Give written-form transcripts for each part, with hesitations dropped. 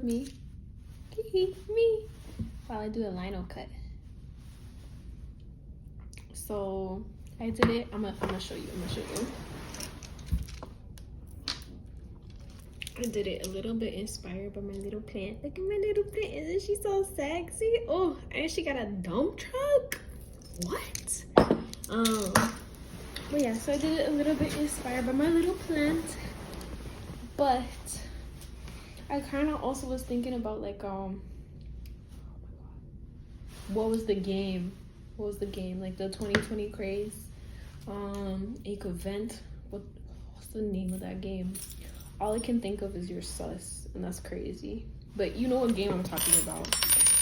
me. Me. While I do a lino cut. So I did it. I'm gonna show you. I did it a little bit inspired by my little plant. Look at my little plant. Isn't she so sexy? Oh, and she got a dump truck. What? But yeah, so I did it a little bit inspired by my little plant. But I kind of also was thinking about like what was the game? Like the 2020 craze. You could vent. What's the name of that game? All I can think of is Your Sus, and that's crazy. But you know what game I'm talking about.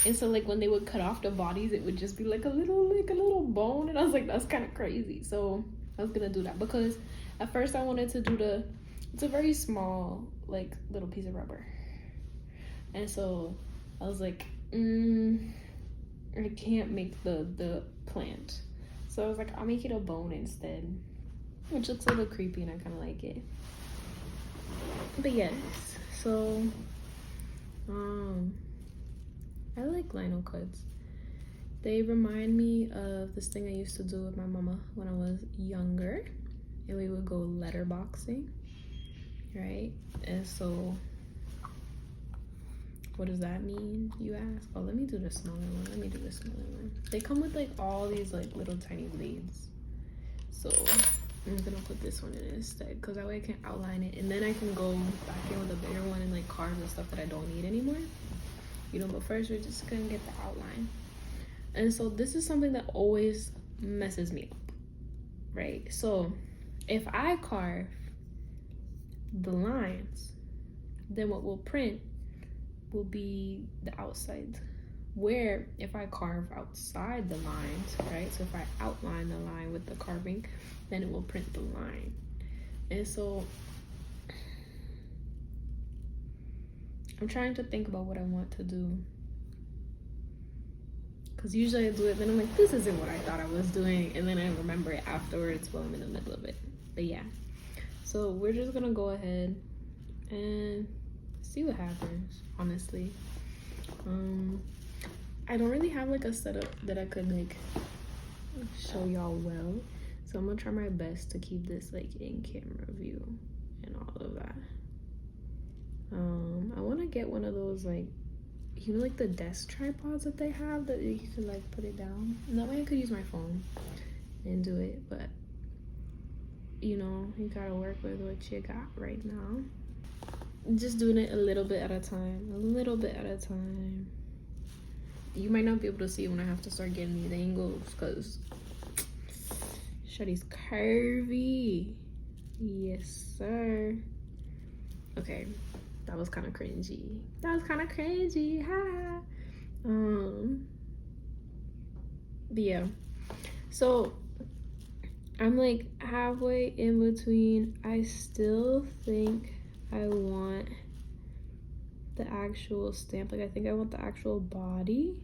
And so like when they would cut off the bodies, it would just be like a little bone, and I was like, that's kind of crazy. So I was gonna do that because at first I wanted to do it's a very small like little piece of rubber, and so I was like, I can't make the plant, so I was like, I'll make it a bone instead, which looks a little creepy, and I kind of like it. But yes, so I like lino cuts. They remind me of this thing I used to do with my mama when I was younger, and we would go letterboxing, right? And so what does that mean, you ask? Oh, let me do the smaller one. They come with like all these like little tiny blades, so I'm gonna put this one in instead because that way I can outline it, and then I can go back in with a bigger one and like carve the stuff that I don't need anymore, you know. But first we're just gonna get the outline. And so this is something that always messes me up, right? So if I carve the lines, then what we'll print will be the outside. Where if I carve outside the lines, right? So if I outline the line with the carving, then it will print the line. And so I'm trying to think about what I want to do, because usually I do it, then I'm like, this isn't what I thought I was doing, and then I remember it afterwards while I'm in the middle of it. But yeah, so we're just gonna go ahead and see what happens, honestly. I don't really have like a setup that I could like show y'all well, so I'm gonna try my best to keep this like in camera view and all of that. I want to get one of those like, you know, like the desk tripods that they have that you can like put it down, and that way I could use my phone and do it. But you know, you gotta work with what you got right now. Just doing it a little bit at a time. You might not be able to see when I have to start getting these angles because Shuddy's curvy. Yes, sir. Okay, that was kind of cringy. Ha. But yeah, so I'm like halfway in between. I still think I want the actual stamp. Like I think I want the actual body,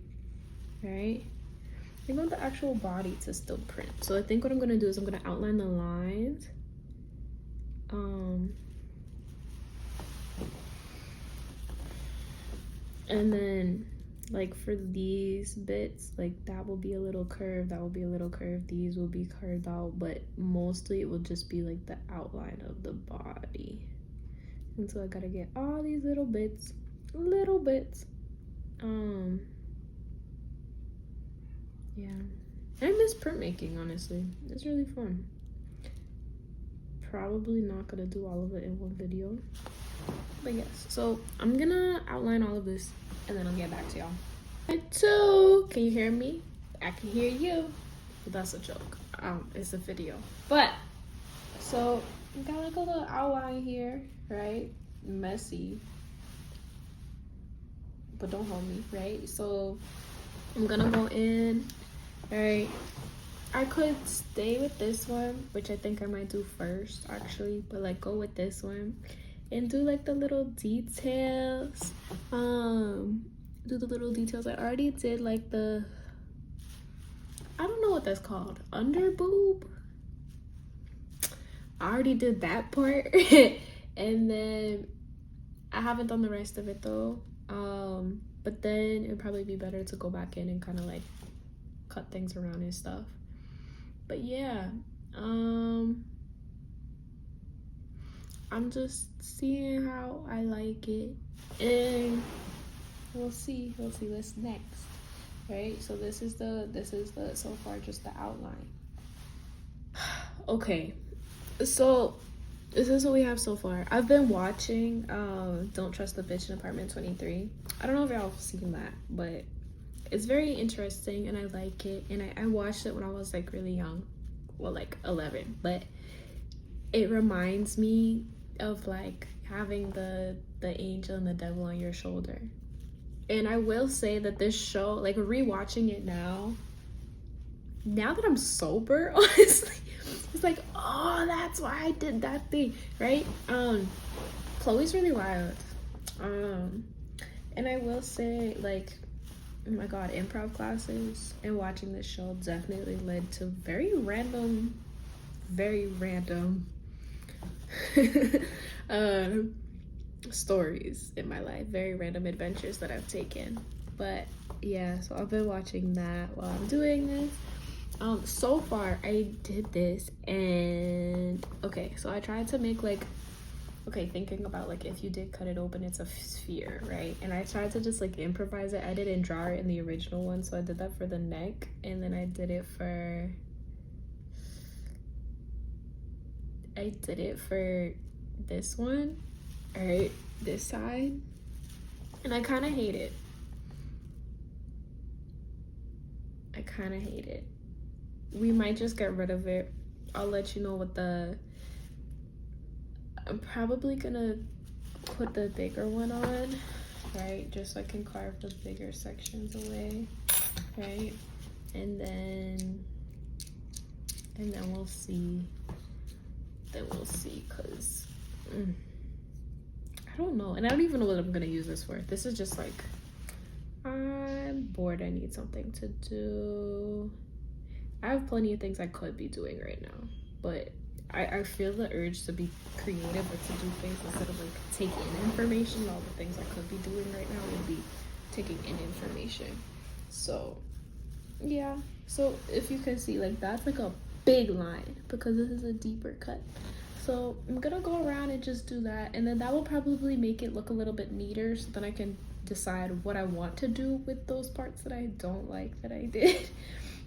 right? I think I want the actual body to still print. So I think what I'm gonna do is I'm gonna outline the lines. And then like for these bits, like that will be a little curve, these will be curved out, but mostly it will just be like the outline of the body. And so I gotta get all these little bits. Yeah, I miss printmaking, honestly. It's really fun. Probably not gonna do all of it in one video, but yes. So I'm gonna outline all of this and then I'll get back to y'all. Two, can you hear me? I can hear you, but that's a joke. It's a video. But so I got like a little outline here, right? Messy, but don't hold me, right? So I'm gonna go in, right? I could stay with this one, which I think I might do first actually, but like go with this one and do like the little details. Do the little details. I already did like the, I don't know what that's called, under boob. I already did that part. And then I haven't done the rest of it though. But then it'd probably be better to go back in and kind of like cut things around and stuff. But yeah, I'm just seeing how I like it, and we'll see what's next, right? So this is the so far just the outline. Okay, so this is what we have so far. I've been watching Don't Trust the Bitch in Apartment 23. I don't know if y'all have seen that, but it's very interesting and I like it. And I watched it when I was like really young, well, like 11. But it reminds me of like having the angel and the devil on your shoulder. And I will say that this show, like rewatching it now that I'm sober, honestly, it's like, oh, that's why I did that thing, right? Chloe's really wild. And I will say, like, oh my god, improv classes and watching this show definitely led to very random stories in my life, very random adventures that I've taken. But yeah, so I've been watching that while I'm doing this. So far I did this, and okay, so I tried to make like, okay, thinking about like if you did cut it open, it's a sphere, right? And I tried to just like improvise it. I didn't draw it in the original one, so I did that for the neck, and then I did it for this one, right, this side, and I kind of hate it. We might just get rid of it. I'll let you know what I'm probably gonna put the bigger one on, right, just so I can carve the bigger sections away, right, and then we'll see, because I don't know, and I don't even know what I'm gonna use this for. This is just like, I'm bored, I need something to do. I have plenty of things I could be doing right now, but I feel the urge to be creative or to do things instead of like take in information. All the things I could be doing right now would be taking in information. So yeah, so if you can see, like, that's like a big line because this is a deeper cut. So I'm gonna go around and just do that, and then that will probably make it look a little bit neater, so then I can decide what I want to do with those parts that I don't like that I did.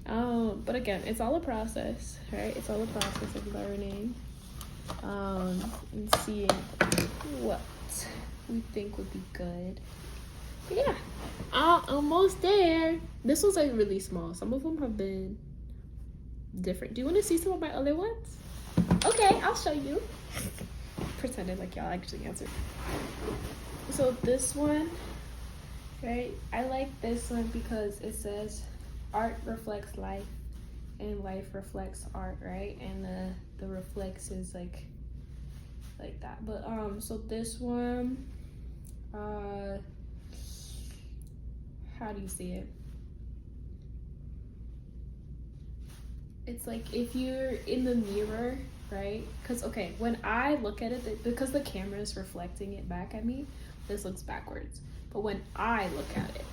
But again, it's all a process, right? It's all a process of learning, and seeing what we think would be good. But yeah, almost there. This was like really small. Some of them have been different. Do you want to see some of my other ones? Okay, I'll show you. Pretended like y'all actually answered. So this one, right? I like this one because it says art reflects life and life reflects art, right? And the reflects is like that. But so this one, how do you see it? It's like if you're in the mirror, right? Because okay, when I look at it, because the camera is reflecting it back at me, this looks backwards. But when I look at it,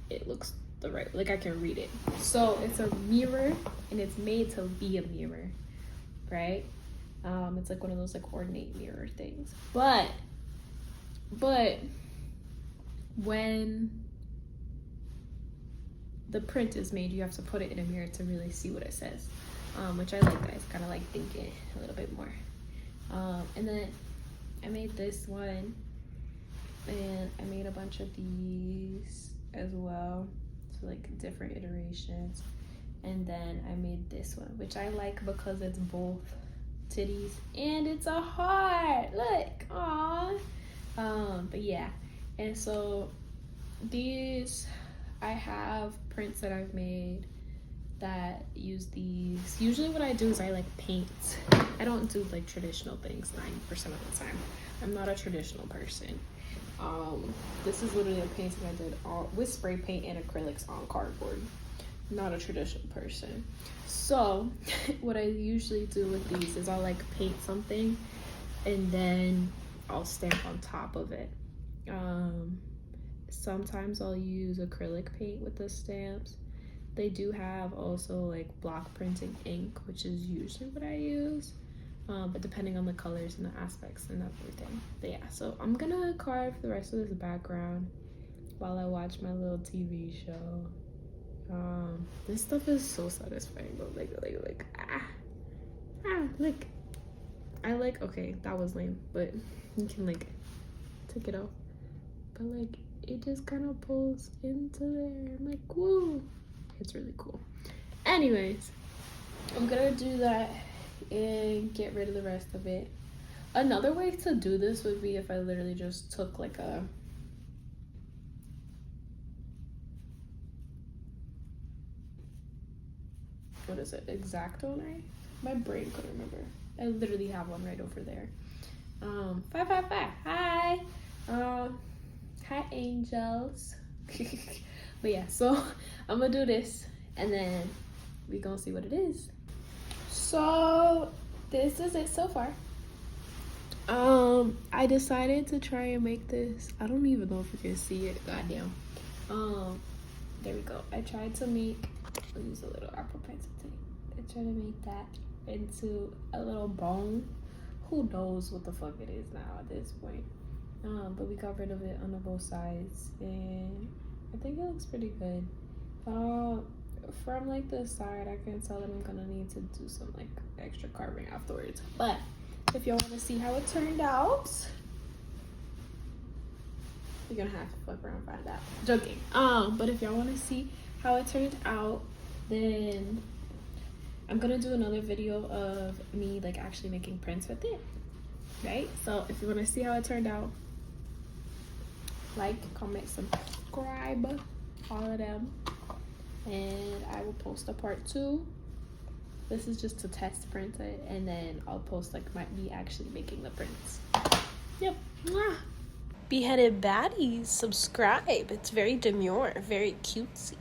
it looks the right, like I can read it. So it's a mirror and it's made to be a mirror, right? It's like one of those like ornate mirror things. But when the print is made, you have to put it in a mirror to really see what it says, which I like that. It's kind of like thinking a little bit more. And then I made this one, and I made a bunch of these as well, so like different iterations. And then I made this one, which I like because it's both titties and it's a heart. Look, aww. But yeah, and so these, I have prints that I've made that use these. Usually what I do is I like paint. I don't do like traditional things 90% of the time. I'm not a traditional person. This is literally a painting I did all with spray paint and acrylics on cardboard. Not a traditional person. So what I usually do with these is I'll like paint something and then I'll stamp on top of it. Sometimes I'll use acrylic paint with the stamps. They do have also like block printing ink, which is usually what I use, but depending on the colors and the aspects and everything. But yeah, so I'm gonna carve the rest of this background while I watch my little TV show. This stuff is so satisfying, but like look, I like, okay, that was lame, but you can like take it off, but like it just kind of pulls into there. I'm like, whoa, it's really cool. Anyways, I'm gonna do that and get rid of the rest of it. Another way to do this would be if I literally just took like a what is it, X-Acto knife? My brain couldn't remember. I literally have one right over there. 555. Hi. Hi angels. But yeah, so I'm gonna do this and then we gonna see what it is. So this is it so far. I decided to try and make this. I don't even know if you can see it. Goddamn. There we go. I tried to make, I'll use a little Apple Pencil tape. I tried to make that into a little bone. Who knows what the fuck it is now at this point. But we got rid of it on both sides and I think it looks pretty good. From like the side, I can tell that I'm gonna need to do some like extra carving afterwards. But if y'all want to see how it turned out, you're gonna have to fuck around and find out. Joking. But if y'all want to see how it turned out, then I'm gonna do another video of me like actually making prints with it, right? So if you want to see how it turned out, like, comment, subscribe, all of them, and I will post a part 2. This is just to test print it, and then I'll post like me actually making the prints. Yep. Mwah. Beheaded baddies, subscribe. It's very demure, very cutesy.